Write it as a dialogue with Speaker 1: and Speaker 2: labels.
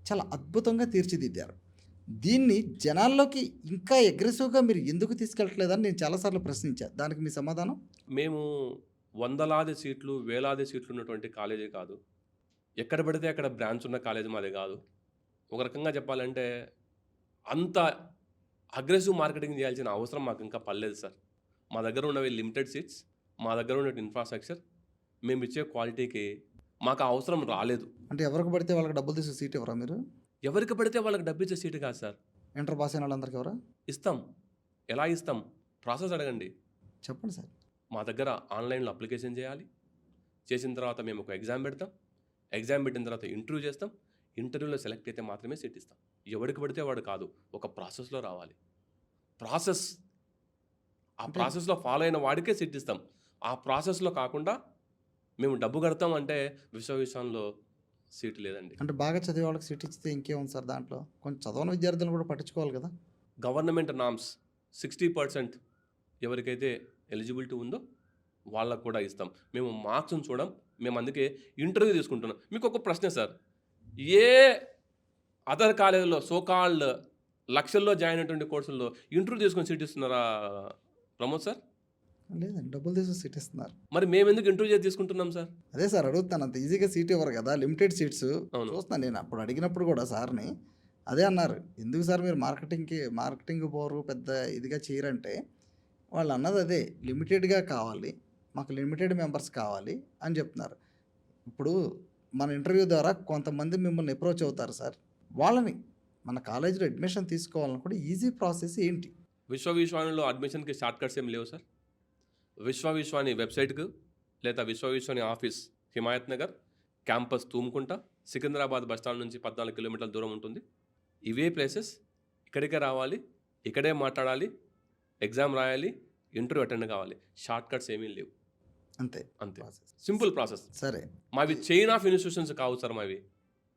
Speaker 1: చాలా అద్భుతంగా తీర్చిదిద్దారు. దీన్ని జనాల్లోకి ఇంకా అగ్రెసివ్‌గా మీరు ఎందుకు తీసుకెళ్ళట్లేదని నేను చాలా సార్లు ప్రశ్నించా. దానికి మీ సమాధానం?
Speaker 2: మేము వందలాది సీట్లు, వేలాది సీట్లు ఉన్నటువంటి కాలేజీ కాదు. ఎక్కడ పడితే అక్కడ బ్రాంచ్ ఉన్న కాలేజీ మాది కాదు. ఒక రకంగా చెప్పాలంటే అంత అగ్రెసివ్ మార్కెటింగ్ చేయాల్సిన అవసరం మాకు ఇంకా పడలేదు సార్. మా దగ్గర ఉన్నవి లిమిటెడ్ సీట్స్, మా దగ్గర ఉన్న ఇన్‌ఫ్రాస్ట్రక్చర్, మేమిచ్చే క్వాలిటీకి మాకు ఆ అవసరం రాలేదు.
Speaker 1: అంటే ఎవరికి పడితే వాళ్ళకి డబ్బులు తీసి సీట్ ఇవ్వరా మీరు?
Speaker 2: ఎవరికి పడితే వాళ్ళకి డబ్బిచ్చే సీటు కాదు సార్.
Speaker 1: ఇంటర్ పాస్ అయిన వాళ్ళందరికి ఇవ్వరా?
Speaker 2: ఇస్తాం. ఎలా ఇస్తాం? ప్రాసెస్ అడగండి.
Speaker 1: చెప్పండి సార్.
Speaker 2: మా దగ్గర ఆన్‌లైన్‌లో అప్లికేషన్ చేయాలి. చేసిన తర్వాత మేము ఒక ఎగ్జామ్ పెడతాం. ఎగ్జామ్ పెట్టిన తర్వాత ఇంటర్వ్యూ చేస్తాం. ఇంటర్వ్యూలో సెలెక్ట్ అయితే మాత్రమే సీట్ ఇస్తాం. ఎవడికి పడితే వాడు కాదు. ఒక ప్రాసెస్‌లో రావాలి. ప్రాసెస్ ఆ
Speaker 1: అంటే
Speaker 2: ప్రాసెస్‌లో ఫాలో అయిన వాడికే సీట్ ఇస్తాం. ఆ ప్రాసెస్‌లో కాకుండా మేము డబ్బు కడతాం అంటే విశ్వవిద్యాలయంలో సీట్ లేదండి.
Speaker 1: అంటే బాగా చదివే వాళ్ళకి సీట్ ఇచ్చితే ఇంకేముంది సార్ దాంట్లో? కొంచెం చదవని విద్యార్థులను కూడా పట్టించుకోవాలి కదా!
Speaker 2: గవర్నమెంట్ నార్మ్స్ 60% ఎవరికైతే ఎలిజిబిలిటీ ఉందో వాళ్ళకు కూడా ఇస్తాం. మేము మార్క్స్‌ని చూడం. మేము అందుకే ఇంటర్వ్యూ తీసుకుంటున్నాం. మీకు ఒక ప్రశ్న సార్. ఏ అదర్ కాలేజ్‌లో సో కాల్డ్ లక్షల్లో జాయిన్ అయినటువంటి కోర్సుల్లో ఇంటర్వ్యూ తీసుకొని సీట్ ఇస్తున్నారా ప్రమోద్ సార్?
Speaker 1: లేదండి. డబ్బులు తీసి సీట్ ఇస్తున్నారు.
Speaker 2: మరి మేమెందుకు ఇంటర్వ్యూ చేసి తీసుకుంటున్నాం సార్?
Speaker 1: అదే సార్ అడుగుతున్నాను. అంత ఈజీగా సీట్ ఇవ్వరు కదా! Limited seats.
Speaker 2: అవును.
Speaker 1: చూస్తున్నాను నేను అప్పుడు అడిగినప్పుడు కూడా సార్‌ని అదే అన్నారు. ఎందుకు సార్ మీరు మార్కెటింగ్ పోరు పెద్ద ఇదిగా చేయరంటే వాళ్ళు అన్నది అదే. లిమిటెడ్‌గా కావాలి. మాకు లిమిటెడ్ మెంబర్స్ కావాలి అని చెప్తున్నారు. ఇప్పుడు మన ఇంటర్వ్యూ ద్వారా కొంతమంది మిమ్మల్ని అప్రోచ్ అవుతారు సార్. వాళ్ళని మన కాలేజీలో అడ్మిషన్ తీసుకోవాలనుకుంటే ఈజీ ప్రాసెస్ ఏంటి?
Speaker 2: విశ్వవిద్యాలయంలో అడ్మిషన్‌కి షార్ట్ కట్స్ ఏమి లేవు సార్. విశ్వవిద్యాలయం వెబ్‌సైట్‌కు లేదా విశ్వవిద్యాలయం office Himayat Nagar, campus Thumukunta, Secunderabad bus stand నుంచి 14 కిలోమీటర్ల దూరం ఉంటుంది. ఇవే ప్లేసెస్. ఇక్కడికే రావాలి. ఇక్కడే మాట్లాడాలి. ఎగ్జామ్ రాయాలి. ఇంటర్వ్యూ అటెండ్ కావాలి. షార్ట్ కట్స్ ఏమీ లేవు.
Speaker 1: అంతే
Speaker 2: అంతే.
Speaker 1: ప్రాసెస్.
Speaker 2: Simple process.
Speaker 1: సరే.
Speaker 2: మావి చైన్ ఆఫ్ ఇన్‌స్టిట్యూషన్స్ కావు సార్ మావి.